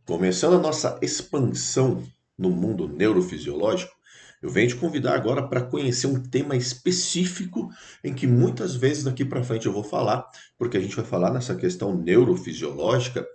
Começando a nossa expansão no mundo neurofisiológico, eu venho te convidar agora para conhecer um tema específico em que muitas vezes daqui para frente eu vou falar, porque a gente vai falar nessa questão neurofisiológica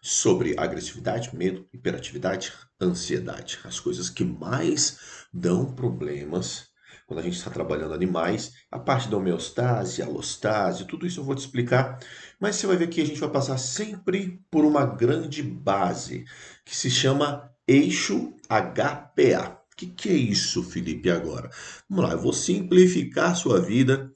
sobre agressividade, medo, hiperatividade, ansiedade, as coisas que mais dão problemas quando a gente está trabalhando animais, a parte da homeostase, alostase, tudo isso eu vou te explicar, mas você vai ver que a gente vai passar sempre por uma grande base, que se chama eixo HPA. O que é isso, Felipe, agora? Vamos lá, eu vou simplificar a sua vida.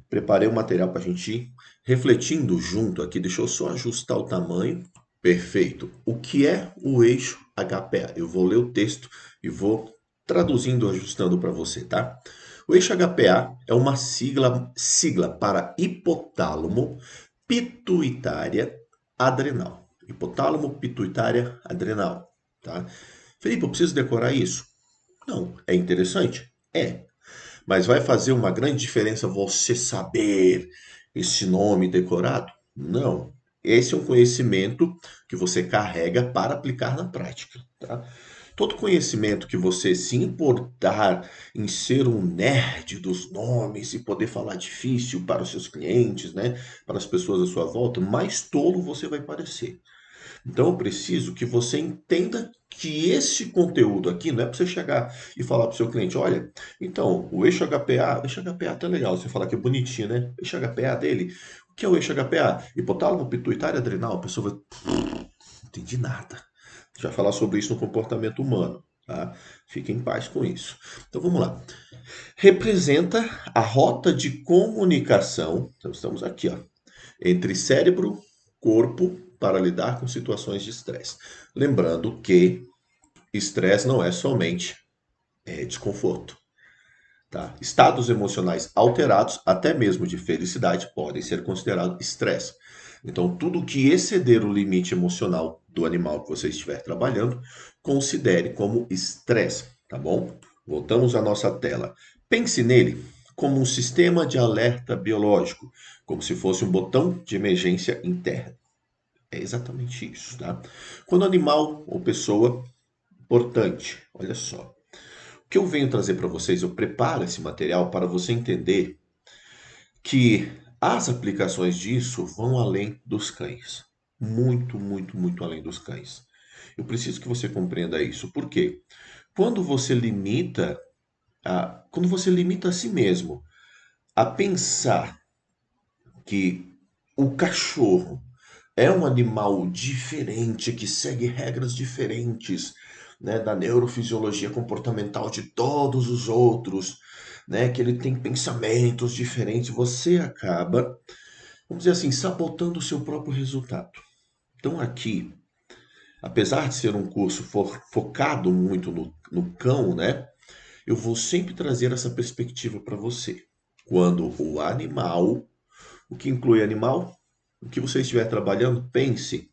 Preparei um material para a gente ir refletindo junto aqui. Deixa eu só ajustar o tamanho. Perfeito. O que é o eixo HPA? Eu vou ler o texto e vou traduzindo, ajustando para você, tá? O eixo HPA é uma sigla para hipotálamo pituitária adrenal. Hipotálamo pituitária adrenal, tá? Felipe, eu preciso decorar isso? Não. É interessante? É. Mas vai fazer uma grande diferença você saber esse nome decorado? Não. Esse é um conhecimento que você carrega para aplicar na prática, tá? Todo conhecimento que você se importar em ser um nerd dos nomes e poder falar difícil para os seus clientes, né, para as pessoas à sua volta, mais tolo você vai parecer. Então eu preciso que você entenda que esse conteúdo aqui não é para você chegar e falar para o seu cliente, olha, então, o eixo HPA tá legal, você falar que é bonitinho, né? O eixo HPA dele, o que é o eixo HPA? Hipotálamo, pituitário, adrenal, a pessoa vai, não entendi nada. A gente vai falar sobre isso no comportamento humano, tá? Fique em paz com isso. Então vamos lá. Representa a rota de comunicação, então estamos aqui, ó, entre cérebro, corpo, para lidar com situações de estresse. Lembrando que estresse não é somente desconforto. Tá? Estados emocionais alterados, até mesmo de felicidade, podem ser considerados estresse. Então, tudo que exceder o limite emocional do animal que você estiver trabalhando, considere como estresse, tá bom? Voltamos à nossa tela. Pense nele como um sistema de alerta biológico, como se fosse um botão de emergência interno. É exatamente isso, tá? Quando animal ou pessoa, importante, olha só. O que eu venho trazer para vocês, eu preparo esse material para você entender que as aplicações disso vão além dos cães. Muito, muito, muito além dos cães. Eu preciso que você compreenda isso. Por quê? Quando você limita quando você limita a si mesmo a pensar que o cachorro é um animal diferente, que segue regras diferentes, né, da neurofisiologia comportamental de todos os outros, né, que ele tem pensamentos diferentes, você acaba, vamos dizer assim, sabotando o seu próprio resultado. Então aqui, apesar de ser um curso focado muito no cão, né, eu vou sempre trazer essa perspectiva para você. Quando o animal, o que inclui animal? O que você estiver trabalhando, pense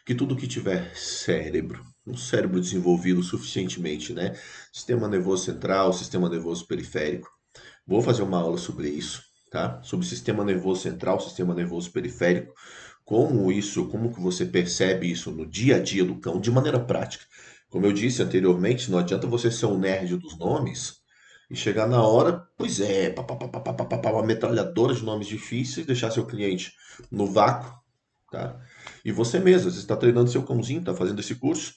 que tudo que tiver cérebro, um cérebro desenvolvido suficientemente, né? Sistema nervoso central, sistema nervoso periférico. Vou fazer uma aula sobre isso, tá? Sobre sistema nervoso central, sistema nervoso periférico, como isso, como que você percebe isso no dia a dia do cão, de maneira prática. Como eu disse anteriormente, não adianta você ser um nerd dos nomes e chegar na hora, pois é, pá, pá, pá, pá, pá, pá, pá, uma metralhadora de nomes difíceis, deixar seu cliente no vácuo, tá? E você mesmo, você está treinando seu cãozinho, está fazendo esse curso,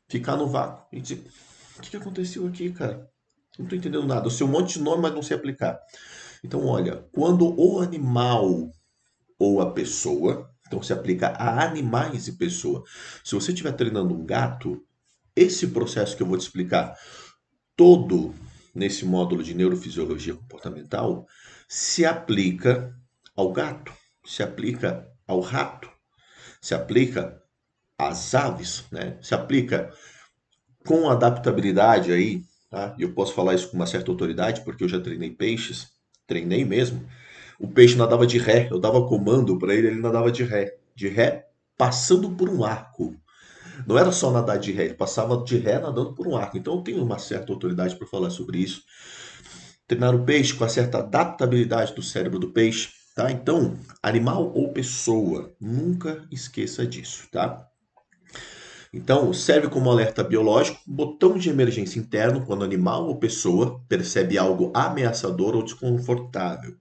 ficar no vácuo e dizer, o que aconteceu aqui, cara? Não estou entendendo nada. Eu sei um monte de nome, mas não sei aplicar. Então, olha, quando o animal ou a pessoa, então se aplica a animais e pessoa. Se você estiver treinando um gato, esse processo que eu vou te explicar todo nesse módulo de neurofisiologia comportamental se aplica ao gato, se aplica ao rato, se aplica às aves, né? Se aplica com adaptabilidade aí, tá? E eu posso falar isso com uma certa autoridade, porque eu já treinei peixes, treinei mesmo. O peixe nadava de ré, eu dava comando para ele, ele nadava de ré passando por um arco. Não era só nadar de ré, ele passava de ré nadando por um arco. Então eu tenho uma certa autoridade para falar sobre isso. Treinar o peixe com a certa adaptabilidade do cérebro do peixe, tá? Então, animal ou pessoa, nunca esqueça disso, tá? Então, serve como alerta biológico, botão de emergência interno quando animal ou pessoa percebe algo ameaçador ou desconfortável.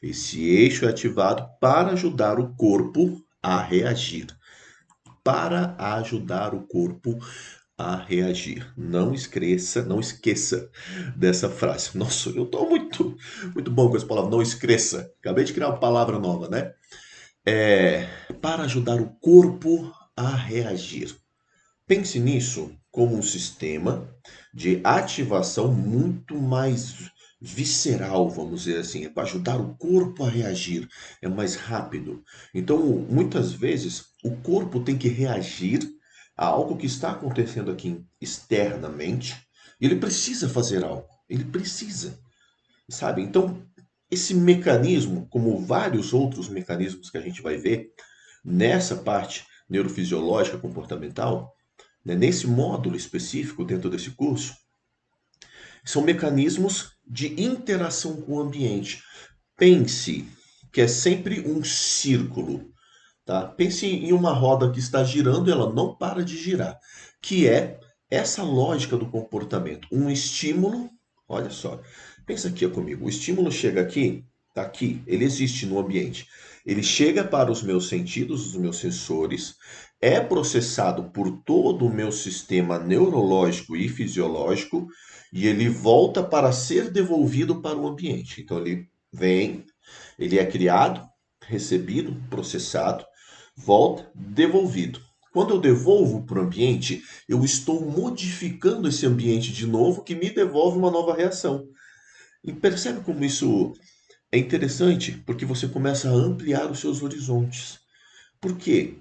Esse eixo é ativado para ajudar o corpo a reagir. Para ajudar o corpo a reagir. Não esqueça dessa frase. Nossa, eu estou muito bom com essa palavra. Não esqueça. Acabei de criar uma palavra nova, né? É para ajudar o corpo a reagir. Pense nisso como um sistema de ativação muito mais visceral, vamos dizer assim, é para ajudar o corpo a reagir, é mais rápido. Então, muitas vezes, o corpo tem que reagir a algo que está acontecendo aqui externamente, e ele precisa fazer algo, ele precisa, sabe? Então, esse mecanismo, como vários outros mecanismos que a gente vai ver nessa parte neurofisiológica comportamental, né, nesse módulo específico dentro desse curso, são mecanismos de interação com o ambiente. Pense que é sempre um círculo, tá? Pense em uma roda que está girando e ela não para de girar, que é essa lógica do comportamento. Um estímulo, olha só, pensa aqui comigo, o estímulo chega aqui, tá aqui, ele existe no ambiente. Ele chega para os meus sentidos, os meus sensores, é processado por todo o meu sistema neurológico e fisiológico e ele volta para ser devolvido para o ambiente. Então ele vem, ele é criado, recebido, processado, volta, devolvido. Quando eu devolvo para o ambiente, eu estou modificando esse ambiente de novo, que me devolve uma nova reação. E percebe como isso é interessante? Porque você começa a ampliar os seus horizontes. Por quê?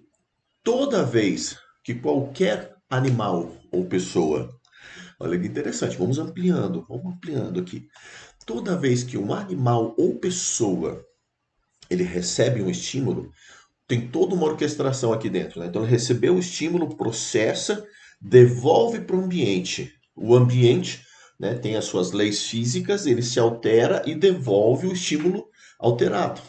Toda vez que qualquer animal ou pessoa, olha que interessante, vamos ampliando aqui. Toda vez que um animal ou pessoa ele recebe um estímulo, tem toda uma orquestração aqui dentro, né? Então ele recebeu o estímulo, processa, devolve para o ambiente. O ambiente, né, tem as suas leis físicas, ele se altera e devolve o estímulo alterado.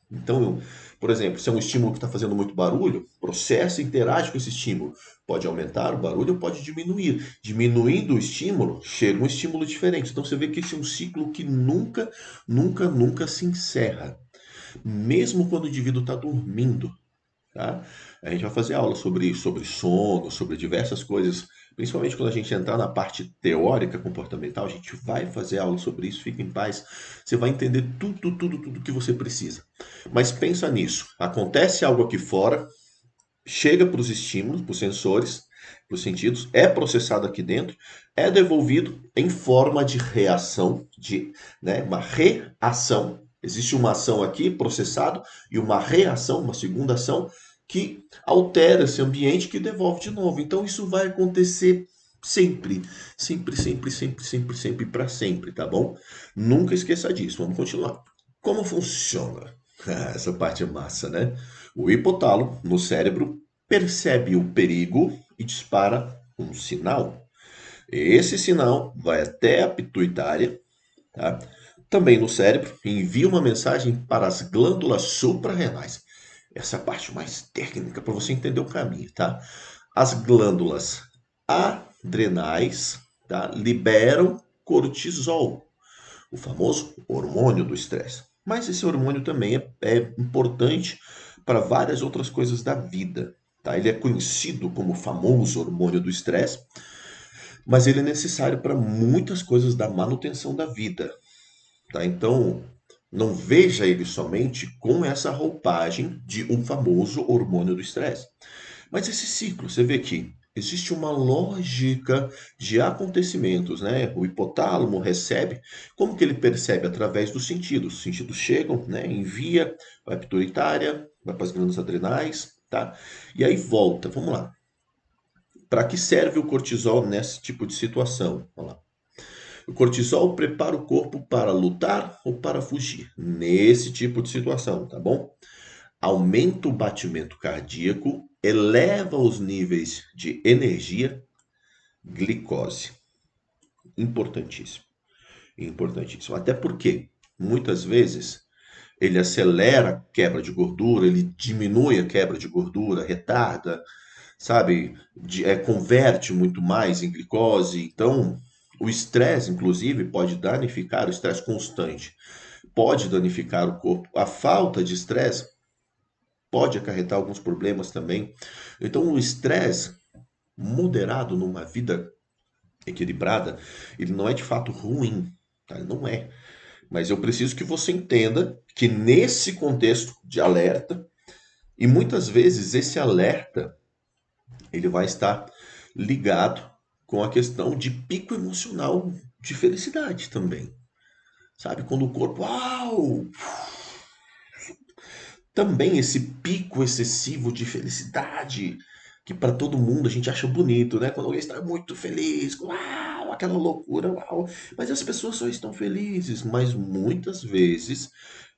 Então, por exemplo, se é um estímulo que está fazendo muito barulho, processa e interage com esse estímulo. Pode aumentar o barulho ou pode diminuir. Diminuindo o estímulo, chega um estímulo diferente. Então você vê que esse é um ciclo que nunca se encerra. Mesmo quando o indivíduo está dormindo, tá? A gente vai fazer aula sobre isso, sobre sono, sobre diversas coisas, principalmente quando a gente entrar na parte teórica comportamental, a gente vai fazer aula sobre isso, fique em paz, você vai entender tudo que você precisa. Mas pensa nisso, acontece algo aqui fora, chega para os estímulos, para os sensores, para os sentidos, é processado aqui dentro, é devolvido em forma de reação, né, uma reação. Existe uma ação aqui, processado, e uma reação, uma segunda ação, que altera esse ambiente que devolve de novo. Então isso vai acontecer sempre, sempre, para sempre, tá bom? Nunca esqueça disso. Vamos continuar. Como funciona? Essa parte é massa, né? O hipotálamo, no cérebro, percebe o perigo e dispara um sinal. Esse sinal vai até a pituitária, tá? Também no cérebro, envia uma mensagem para as glândulas suprarrenais. Essa é a parte mais técnica para você entender o caminho, tá? As glândulas adrenais, tá, liberam cortisol, o famoso hormônio do estresse. Mas esse hormônio também é importante para várias outras coisas da vida. Tá? Ele é conhecido como o famoso hormônio do estresse, mas ele é necessário para muitas coisas da manutenção da vida. Tá? Então, não veja ele somente com essa roupagem de um famoso hormônio do estresse. Mas esse ciclo, você vê que existe uma lógica de acontecimentos, né? O hipotálamo recebe, como que ele percebe? Através dos sentidos. Os sentidos chegam, né? Envia, vai para a pituitária, vai para as glândulas adrenais, tá? E aí volta. Vamos lá. Para que serve o cortisol nesse tipo de situação? Vamos lá. O cortisol prepara o corpo para lutar ou para fugir, nesse tipo de situação, tá bom? Aumenta o batimento cardíaco, eleva os níveis de energia, glicose. Importantíssimo, importantíssimo. Até porque, muitas vezes, ele acelera a quebra de gordura, ele diminui a quebra de gordura, retarda, sabe? Converte muito mais em glicose. Então, o estresse, inclusive, pode danificar, o estresse constante pode danificar o corpo. A falta de estresse pode acarretar alguns problemas também. Então, o estresse moderado numa vida equilibrada, ele não é de fato ruim, tá? Ele não é. Mas eu preciso que você entenda que nesse contexto de alerta, e muitas vezes esse alerta, ele vai estar ligado com a questão de pico emocional de felicidade também. Sabe? Quando o corpo, uau! Também esse pico excessivo de felicidade, que para todo mundo a gente acha bonito, né? Quando alguém está muito feliz, uau, aquela loucura, uau. Mas as pessoas só estão felizes, mas muitas vezes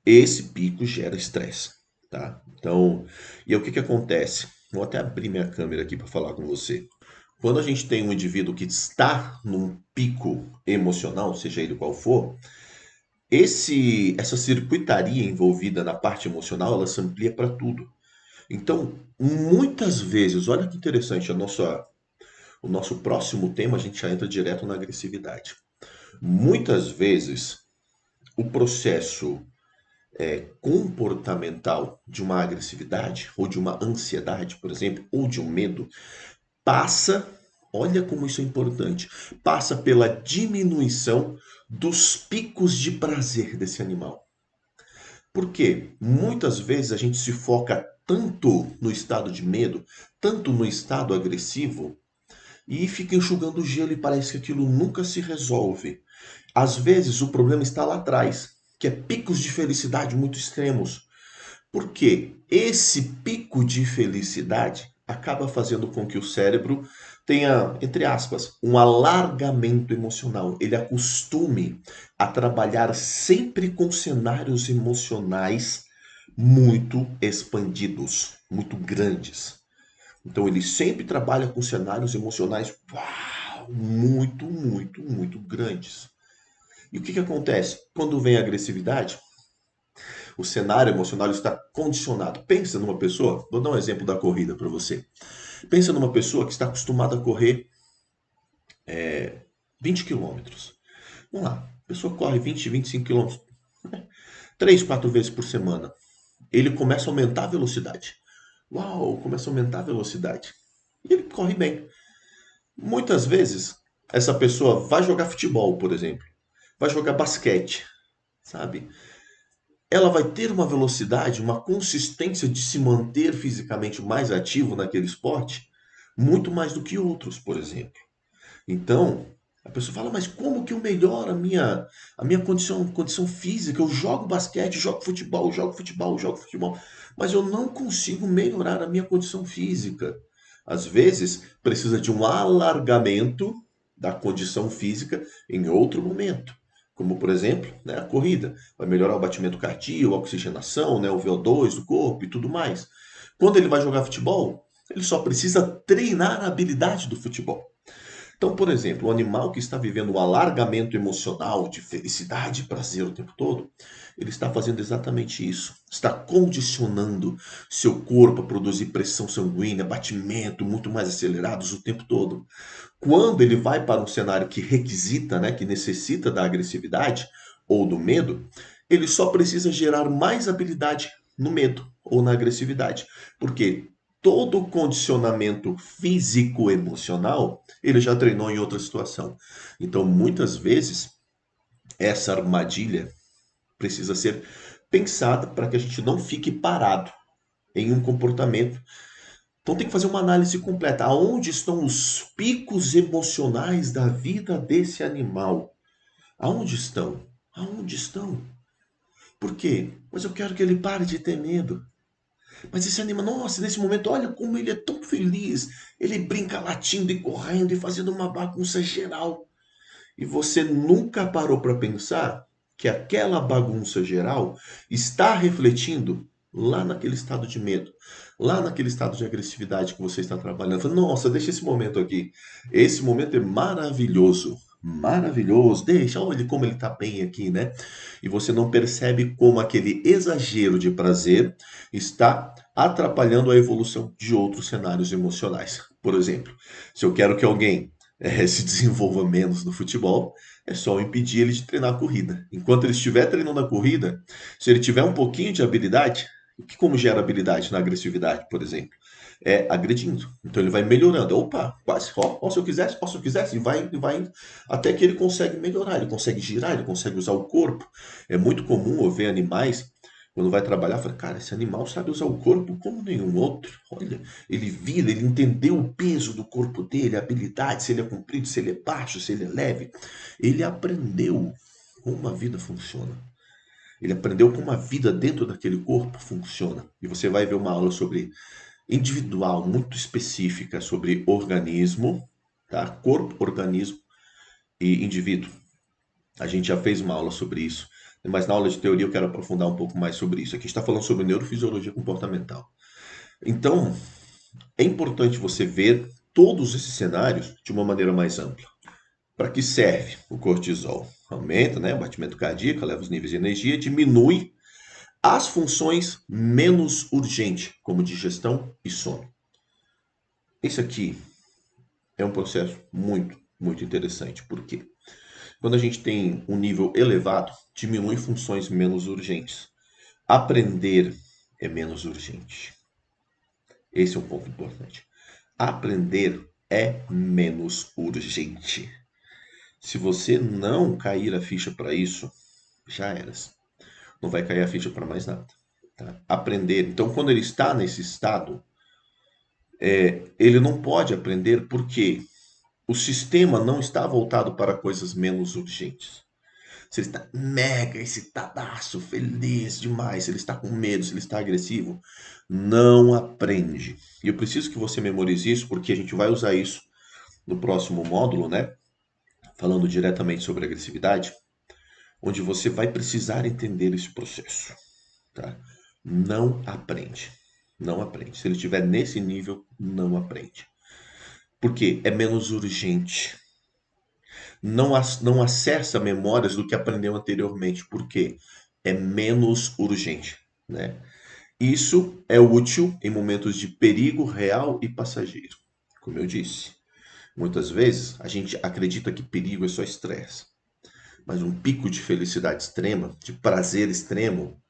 esse pico gera estresse, tá? Então, e aí o que que acontece? Vou até abrir minha câmera aqui para falar com você. Quando a gente tem um indivíduo que está num pico emocional, seja ele qual for, essa circuitaria envolvida na parte emocional, ela se amplia para tudo. Então, muitas vezes, olha que interessante, o nosso próximo tema, a gente já entra direto na agressividade. Muitas vezes, o processo comportamental de uma agressividade, ou de uma ansiedade, por exemplo, ou de um medo, passa, olha como isso é importante, passa pela diminuição dos picos de prazer desse animal. Porque muitas vezes a gente se foca tanto no estado de medo, tanto no estado agressivo, e fica enxugando gelo e parece que aquilo nunca se resolve. Às vezes o problema está lá atrás, que é picos de felicidade muito extremos. Porque esse pico de felicidade acaba fazendo com que o cérebro tenha, entre aspas, um alargamento emocional. Ele acostume a trabalhar sempre com cenários emocionais muito expandidos, muito grandes. Então ele sempre trabalha com cenários emocionais muito, muito, muito grandes. E o que que acontece? Quando vem a agressividade, o cenário emocional está condicionado. Pensa numa pessoa, vou dar um exemplo da corrida para você. Pensa numa pessoa que está acostumada a correr 20 quilômetros. Vamos lá, a pessoa corre 20, 25 quilômetros, 3, 4 vezes por semana. Ele começa a aumentar a velocidade. Uau, começa a aumentar a velocidade. E ele corre bem. Muitas vezes, essa pessoa vai jogar futebol, por exemplo. Vai jogar basquete, sabe? Ela vai ter uma velocidade, uma consistência de se manter fisicamente mais ativo naquele esporte, muito mais do que outros, por exemplo. Então, a pessoa fala, mas como que eu melhoro a minha condição física? Eu jogo basquete, jogo futebol, jogo futebol, mas eu não consigo melhorar a minha condição física. Às vezes, precisa de um alargamento da condição física em outro momento. Como, por exemplo, né, a corrida. Vai melhorar o batimento cardíaco, a oxigenação, né, o VO2 do corpo e tudo mais. Quando ele vai jogar futebol, ele só precisa treinar a habilidade do futebol. Então, por exemplo, o animal que está vivendo um alargamento emocional de felicidade e prazer o tempo todo, ele está fazendo exatamente isso. Está condicionando seu corpo a produzir pressão sanguínea, batimento muito mais acelerados o tempo todo. Quando ele vai para um cenário que requisita, né, que necessita da agressividade ou do medo, ele só precisa gerar mais habilidade no medo ou na agressividade. Porque todo o condicionamento físico-emocional ele já treinou em outra situação. Então, muitas vezes, essa armadilha precisa ser pensada para que a gente não fique parado em um comportamento. Então, tem que fazer uma análise completa. Aonde estão os picos emocionais da vida desse animal? Aonde estão? Aonde estão? Por quê? Mas eu quero que ele pare de ter medo. Mas esse animal, nossa, nesse momento, olha como ele é tão feliz. Ele brinca latindo e correndo e fazendo uma bagunça geral. E você nunca parou para pensar que aquela bagunça geral está refletindo lá naquele estado de medo, lá naquele estado de agressividade que você está trabalhando. Fala, nossa, deixa esse momento aqui. Esse momento é maravilhoso. Maravilhoso, deixa, olha como ele está bem aqui, né? E você não percebe como aquele exagero de prazer está atrapalhando a evolução de outros cenários emocionais. Por exemplo, se eu quero que alguém se desenvolva menos no futebol, é só impedir ele de treinar a corrida. Enquanto ele estiver treinando a corrida, se ele tiver um pouquinho de habilidade, o que como gera habilidade na agressividade, por exemplo? É agredindo. Então ele vai melhorando. Opa, quase, ó, se eu quisesse, ó, se eu quisesse, e vai indo, até que ele consegue melhorar, ele consegue girar, ele consegue usar o corpo. É muito comum eu ver animais, quando vai trabalhar, fala, cara, esse animal sabe usar o corpo como nenhum outro. Olha, ele vira, ele entendeu o peso do corpo dele, a habilidade, se ele é comprido, se ele é baixo, se ele é leve. Ele aprendeu como a vida funciona. Ele aprendeu como a vida dentro daquele corpo funciona. E você vai ver uma aula sobre individual, muito específica sobre organismo, tá? Corpo, organismo e indivíduo. A gente já fez uma aula sobre isso, mas na aula de teoria eu quero aprofundar um pouco mais sobre isso. Aqui está falando sobre neurofisiologia comportamental. Então, é importante você ver todos esses cenários de uma maneira mais ampla. Para que serve o cortisol? Aumenta, né, o batimento cardíaco, eleva os níveis de energia, diminui as funções menos urgentes, como digestão e sono. Esse aqui é um processo muito interessante. Por quê? Quando a gente tem um nível elevado, diminui funções menos urgentes. Aprender é menos urgente. Esse é um ponto importante. Aprender é menos urgente. Se você não cair a ficha para isso, já eras. Não vai cair a ficha para mais nada. Tá? Aprender. Então, quando ele está nesse estado, ele não pode aprender porque o sistema não está voltado para coisas menos urgentes. Se ele está mega excitadaço, feliz demais, se ele está com medo, se ele está agressivo, não aprende. E eu preciso que você memorize isso, porque a gente vai usar isso no próximo módulo, né? Falando diretamente sobre agressividade, onde você vai precisar entender esse processo, tá? Não aprende. Não aprende. Se ele estiver nesse nível, não aprende. Por quê? É menos urgente. Não acessa memórias do que aprendeu anteriormente. Por quê? É menos urgente, né? Isso é útil em momentos de perigo real e passageiro. Como eu disse, muitas vezes a gente acredita que perigo é só estresse, mas um pico de felicidade extrema, de prazer extremo.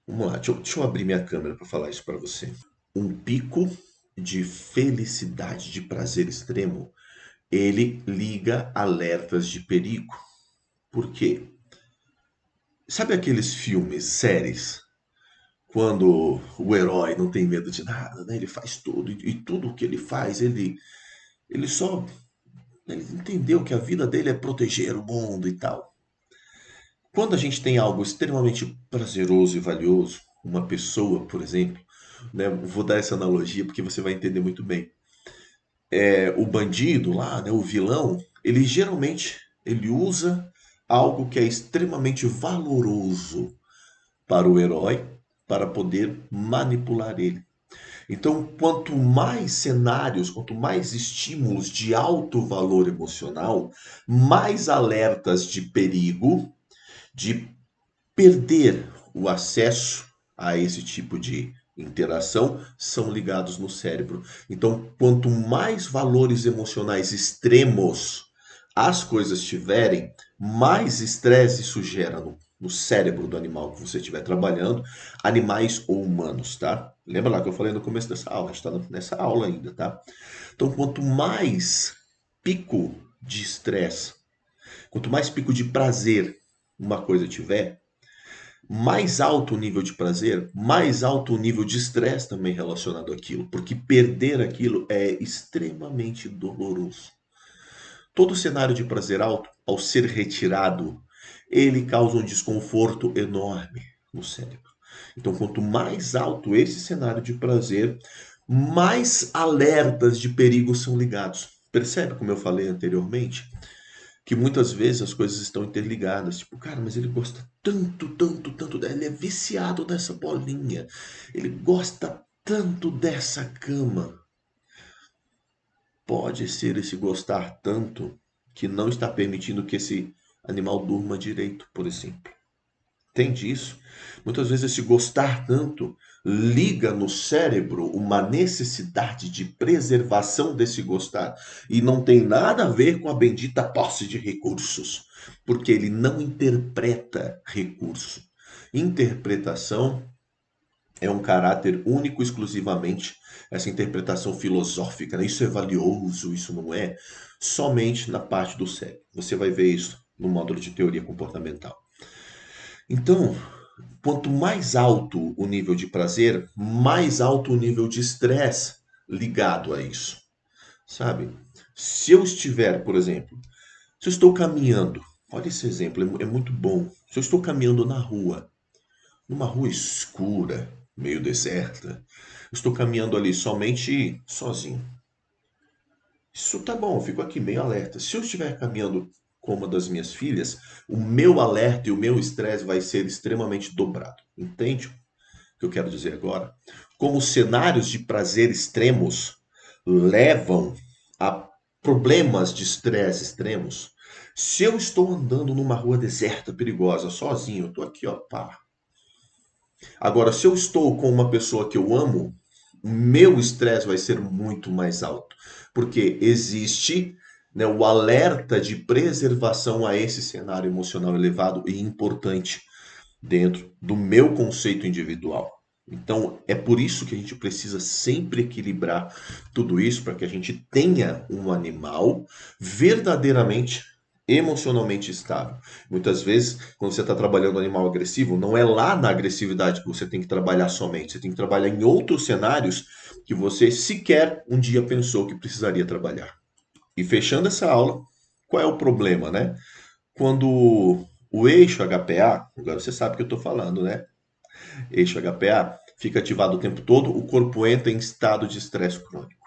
Vamos lá, deixa eu abrir minha câmera para falar isso para você. Um pico de felicidade, de prazer extremo, ele liga alertas de perigo. Por quê? Sabe aqueles filmes, séries, quando o herói não tem medo de nada, né? Ele faz tudo, e tudo o que ele faz, ele só ele entendeu que a vida dele é proteger o mundo e tal. Quando a gente tem algo extremamente prazeroso e valioso, uma pessoa, por exemplo, né? Vou dar essa analogia porque você vai entender muito bem. O bandido lá, né? O vilão, ele geralmente ele usa algo que é extremamente valoroso para o herói para poder manipular ele. Então, quanto mais cenários, quanto mais estímulos de alto valor emocional, mais alertas de perigo, de perder o acesso a esse tipo de interação são ligados no cérebro. Então, quanto mais valores emocionais extremos as coisas tiverem, mais estresse isso gera no cérebro do animal que você estiver trabalhando, animais ou humanos, tá? Lembra lá que eu falei no começo dessa aula, a gente está nessa aula ainda, tá? Então, quanto mais pico de estresse, quanto mais pico de prazer uma coisa tiver, mais alto o nível de prazer, mais alto o nível de estresse também relacionado àquilo, porque perder aquilo é extremamente doloroso. Todo cenário de prazer alto, ao ser retirado, ele causa um desconforto enorme no cérebro. Então, quanto mais alto esse cenário de prazer, mais alertas de perigo são ligados. Percebe como eu falei anteriormente? Que muitas vezes as coisas estão interligadas. Tipo, cara, mas ele gosta tanto dela, ele é viciado nessa bolinha, ele gosta tanto dessa cama. Pode ser esse gostar tanto que não está permitindo que esse animal durma direito, por exemplo. Entende isso? Muitas vezes esse gostar tanto liga no cérebro uma necessidade de preservação desse gostar e não tem nada a ver com a bendita posse de recursos, porque ele não interpreta recurso. Interpretação é um caráter único exclusivamente essa interpretação filosófica, né? Isso é valioso, isso não é, somente na parte do cérebro. Você vai ver isso no módulo de teoria comportamental. Então, quanto mais alto o nível de prazer, mais alto o nível de estresse ligado a isso, sabe? Se eu estiver, por exemplo, se eu estou caminhando, olha esse exemplo, é muito bom. Se eu estou caminhando na rua, numa rua escura, meio deserta, eu estou caminhando ali somente sozinho. Isso tá bom, eu fico aqui meio alerta. Se eu estiver caminhando com uma das minhas filhas, o meu alerta e o meu estresse vai ser extremamente dobrado. Entende o que eu quero dizer agora? Como cenários de prazer extremos levam a problemas de estresse extremos. Se eu estou andando numa rua deserta, perigosa, sozinho, eu tô aqui, ó, pá. Agora, se eu estou com uma pessoa que eu amo, o meu estresse vai ser muito mais alto, porque existe, né, o alerta de preservação a esse cenário emocional elevado e importante dentro do meu conceito individual. Então, é por isso que a gente precisa sempre equilibrar tudo isso para que a gente tenha um animal verdadeiramente emocionalmente estável. Muitas vezes, quando você está trabalhando um animal agressivo, não é lá na agressividade que você tem que trabalhar somente, você tem que trabalhar em outros cenários que você sequer um dia pensou que precisaria trabalhar. E fechando essa aula, qual é o problema, né? Quando o eixo HPA, agora você sabe o que eu estou falando, né? Eixo HPA fica ativado o tempo todo, o corpo entra em estado de estresse crônico.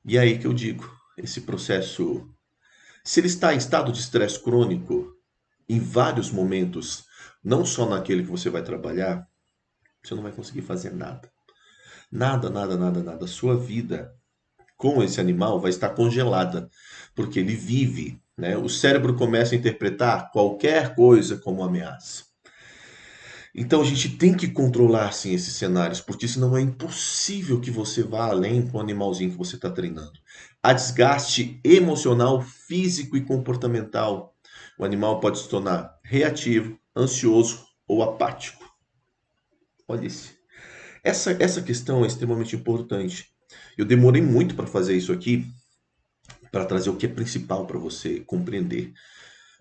E é aí que eu digo, esse processo, se ele está em estado de estresse crônico em vários momentos, não só naquele que você vai trabalhar, você não vai conseguir fazer nada. Nada, nada, nada, nada. A sua vida com esse animal vai estar congelada, porque ele vive, né? O cérebro começa a interpretar qualquer coisa como ameaça. Então a gente tem que controlar sim esses cenários, porque senão é impossível que você vá além com o animalzinho que você está treinando. Há desgaste emocional, físico e comportamental. O animal pode se tornar reativo, ansioso ou apático. Olha isso. Essa questão é extremamente importante. Eu demorei muito para fazer isso aqui, para trazer o que é principal para você compreender.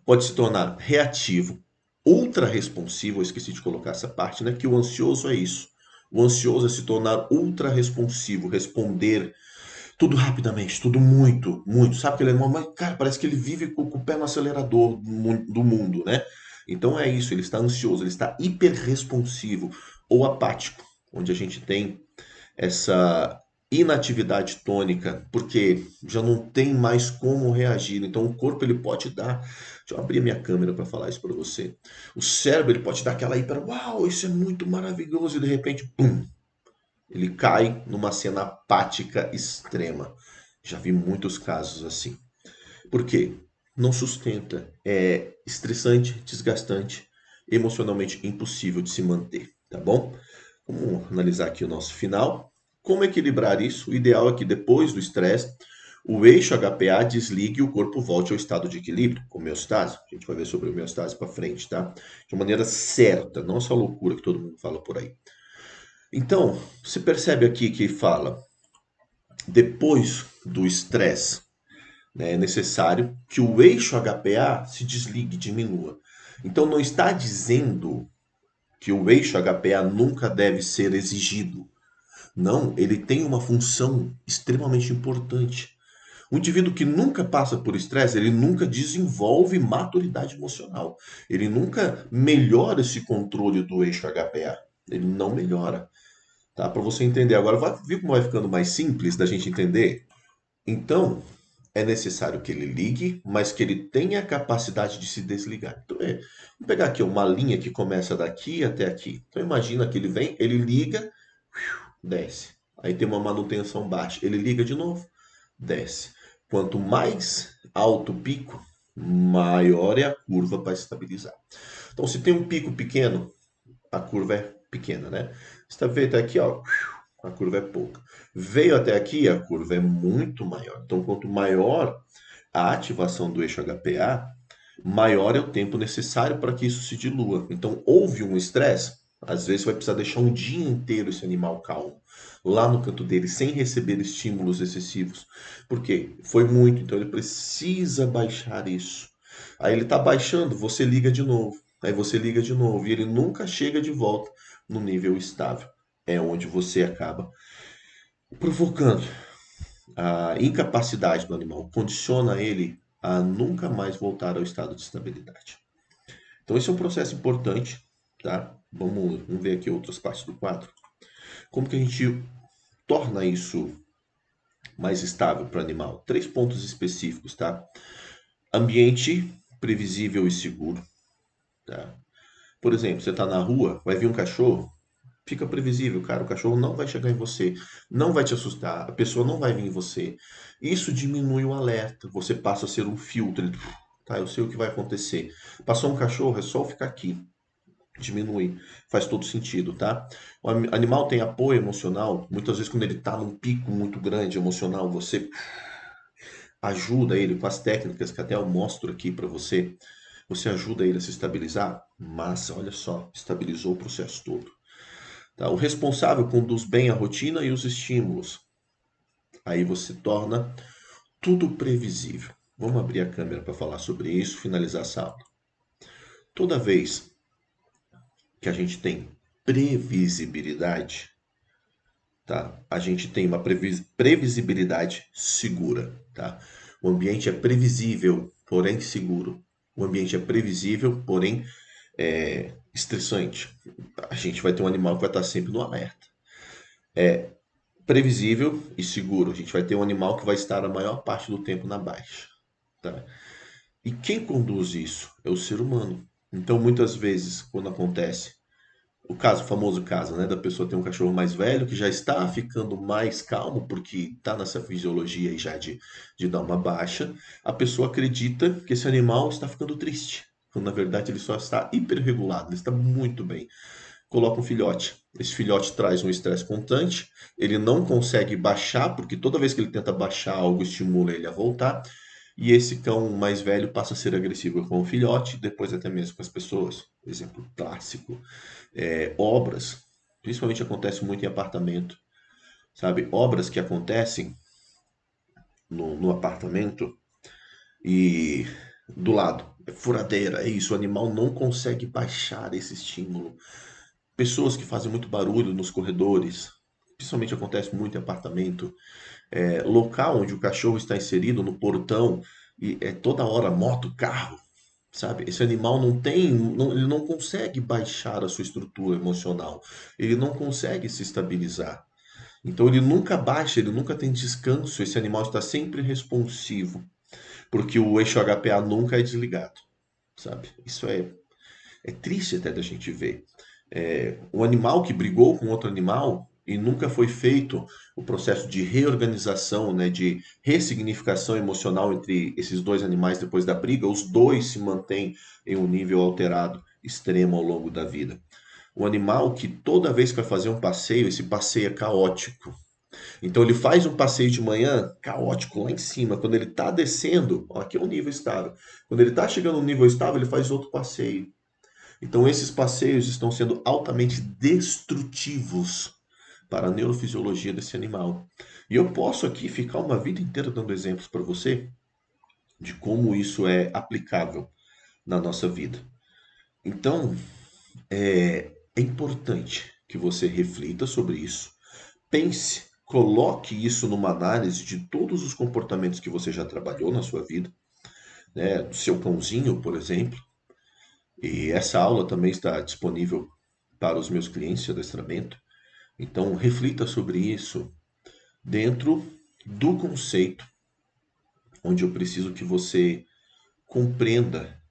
Pode se tornar reativo, ultra responsivo, eu esqueci de colocar essa parte, né? Que o ansioso é isso. O ansioso é se tornar ultra responsivo, responder tudo rapidamente, tudo muito, muito. Sabe aquele animal, mas, cara, parece que ele vive com o pé no acelerador do mundo, né? Então é isso, ele está ansioso, ele está hiperresponsivo ou apático, onde a gente tem essa inatividade tônica, porque já não tem mais como reagir. Então o corpo ele pode dar, deixa eu abrir a minha câmera para falar isso para você. O cérebro ele pode dar aquela hiper, uau, isso é muito maravilhoso e de repente, pum, ele cai numa cena apática extrema. Já vi muitos casos assim. Por quê? Não sustenta, é estressante, desgastante, emocionalmente impossível de se manter, tá bom? Vamos analisar aqui o nosso final. Como equilibrar isso? O ideal é que depois do estresse, o eixo HPA desligue e o corpo volte ao estado de equilíbrio, homeostase. A gente vai ver sobre homeostase para frente, tá? De maneira certa, não essa loucura que todo mundo fala por aí. Então, você percebe aqui que fala, depois do estresse, né, é necessário que o eixo HPA se desligue, diminua. Então, não está dizendo que o eixo HPA nunca deve ser exigido. Não, ele tem uma função extremamente importante. O indivíduo que nunca passa por estresse, ele nunca desenvolve maturidade emocional. Ele nunca melhora esse controle do eixo HPA. Ele não melhora. Tá? Para você entender agora, vai ver como vai ficando mais simples da gente entender. Então, é necessário que ele ligue, mas que ele tenha a capacidade de se desligar. Então, vamos pegar aqui uma linha que começa daqui até aqui. Então, imagina que ele vem, ele liga, desce. Aí tem uma manutenção baixa. Ele liga de novo, desce. Quanto mais alto o pico, maior é a curva para estabilizar. Então, se tem um pico pequeno, a curva é pequena, né? Você veio até aqui, ó, a curva é pouca. Veio até aqui, a curva é muito maior. Então, quanto maior a ativação do eixo HPA, maior é o tempo necessário para que isso se dilua. Então, houve um estresse, às vezes vai precisar deixar um dia inteiro esse animal calmo, lá no canto dele, sem receber estímulos excessivos. Por quê? Foi muito, então ele precisa baixar isso. Aí ele está baixando, você liga de novo. Aí você liga de novo e ele nunca chega de volta no nível estável. É onde você acaba provocando a incapacidade do animal, condiciona ele a nunca mais voltar ao estado de estabilidade. Então, esse é um processo importante, tá? Vamos ver aqui outras partes do quadro. Como que a gente torna isso mais estável para o animal? Três pontos específicos, tá? Ambiente previsível e seguro, tá? Por exemplo, você está na rua, vai vir um cachorro, fica previsível, cara. O cachorro não vai chegar em você, não vai te assustar, a pessoa não vai vir em você. Isso diminui o alerta. Você passa a ser um filtro. Tá, eu sei o que vai acontecer. Passou um cachorro, é só eu ficar aqui. Diminui. Faz todo sentido, tá? O animal tem apoio emocional. Muitas vezes, quando ele tá num pico muito grande emocional, você ajuda ele com as técnicas que até eu mostro aqui para você. Você ajuda ele a se estabilizar. Massa, olha só, estabilizou o processo todo. Tá? O responsável conduz bem a rotina e os estímulos. Aí você torna tudo previsível. Vamos abrir a câmera para falar sobre isso, finalizar essa aula. Toda vez que a gente tem previsibilidade, tá? A gente tem uma previsibilidade segura, tá? O ambiente é previsível, porém seguro. O ambiente é previsível, porém estressante. A gente vai ter um animal que vai estar sempre no alerta. Previsível e seguro. A gente vai ter um animal que vai estar a maior parte do tempo na baixa, tá? E quem conduz isso é o ser humano. Então, muitas vezes, quando acontece o famoso caso, né, da pessoa ter um cachorro mais velho que já está ficando mais calmo porque está nessa fisiologia aí já de dar uma baixa, a pessoa acredita que esse animal está ficando triste, quando na verdade ele só está hiperregulado, ele está muito bem. Coloca um filhote. Esse filhote traz um estresse constante, ele não consegue baixar, porque toda vez que ele tenta baixar, algo estimula ele a voltar, e esse cão mais velho passa a ser agressivo com o filhote, depois até mesmo com as pessoas. Exemplo clássico. Obras, principalmente acontece muito em apartamento, sabe? Obras que acontecem no apartamento e do lado, é furadeira, é isso, o animal não consegue baixar esse estímulo. Pessoas que fazem muito barulho nos corredores, principalmente acontece muito em apartamento, local onde o cachorro está inserido no portão e é toda hora moto, carro, sabe? Esse animal não tem, ele não consegue baixar a sua estrutura emocional, ele não consegue se estabilizar. Então ele nunca baixa, ele nunca tem descanso, esse animal está sempre responsivo, porque o eixo HPA nunca é desligado, sabe? Isso é triste até da gente ver. Um animal que brigou com outro animal e nunca foi feito o processo de reorganização, né, de ressignificação emocional entre esses dois animais depois da briga, os dois se mantêm em um nível alterado extremo ao longo da vida. Um animal que toda vez que vai fazer um passeio, esse passeio é caótico. Então ele faz um passeio de manhã caótico lá em cima. Quando ele está descendo, ó, aqui é um nível estável. Quando ele está chegando no nível estável, ele faz outro passeio. Então, esses passeios estão sendo altamente destrutivos para a neurofisiologia desse animal. E eu posso aqui ficar uma vida inteira dando exemplos para você de como isso é aplicável na nossa vida. Então, é importante que você reflita sobre isso, pense, coloque isso numa análise de todos os comportamentos que você já trabalhou na sua vida, né? Do seu cãozinho, por exemplo. E essa aula também está disponível para os meus clientes de adestramento. Então, reflita sobre isso dentro do conceito, onde eu preciso que você compreenda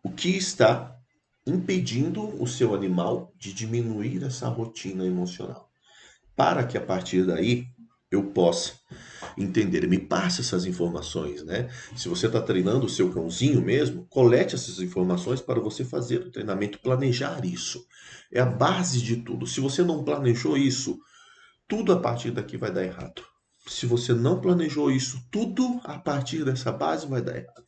o que está impedindo o seu animal de diminuir essa rotina emocional. Para que a partir daí eu possa entender. Me passe essas informações, né? Se você está treinando o seu cãozinho mesmo, colete essas informações para você fazer o treinamento, planejar isso. É a base de tudo. Se você não planejou isso, tudo a partir daqui vai dar errado. Se você não planejou isso, tudo a partir dessa base vai dar errado.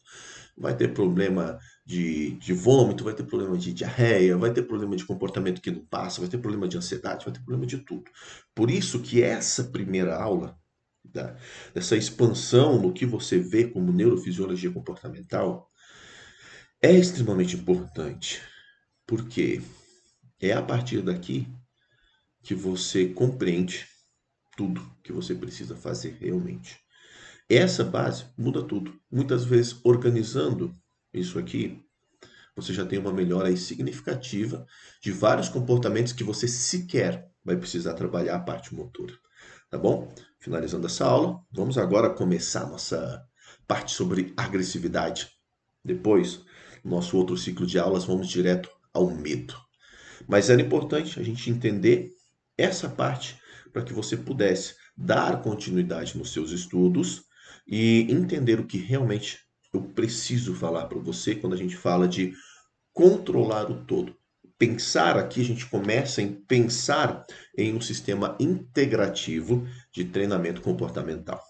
Vai ter problema de vômito, vai ter problema de diarreia, vai ter problema de comportamento que não passa, vai ter problema de ansiedade, vai ter problema de tudo. Por isso que essa primeira aula, da, dessa expansão no que você vê como neurofisiologia comportamental, é extremamente importante. Porque é a partir daqui que você compreende tudo que você precisa fazer realmente. Essa base muda tudo. Muitas vezes, organizando isso aqui, você já tem uma melhora aí significativa de vários comportamentos que você sequer vai precisar trabalhar a parte motora. Tá bom? Finalizando essa aula, vamos agora começar a nossa parte sobre agressividade. Depois, no nosso outro ciclo de aulas, vamos direto ao medo. Mas era importante a gente entender essa parte para que você pudesse dar continuidade nos seus estudos e entender o que realmente eu preciso falar para você quando a gente fala de controlar o todo. Pensar aqui, a gente começa em pensar em um sistema integrativo de treinamento comportamental.